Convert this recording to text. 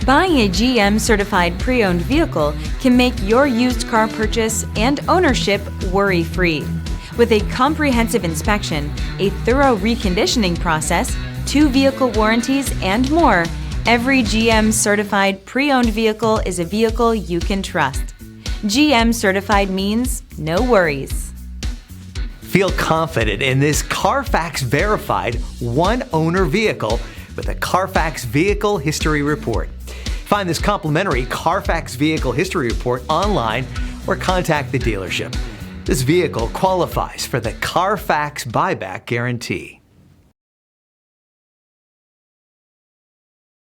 Buying a GM certified pre-owned vehicle can make your used car purchase and ownership worry-free. With a comprehensive inspection, a thorough reconditioning process, 2 vehicle warranties, and more, every GM certified pre-owned vehicle is a vehicle you can trust. GM certified means no worries. Feel confident in this Carfax verified one-owner vehicle with a Carfax Vehicle History Report. Find this complimentary Carfax Vehicle History Report online or contact the dealership. This vehicle qualifies for the Carfax Buyback Guarantee.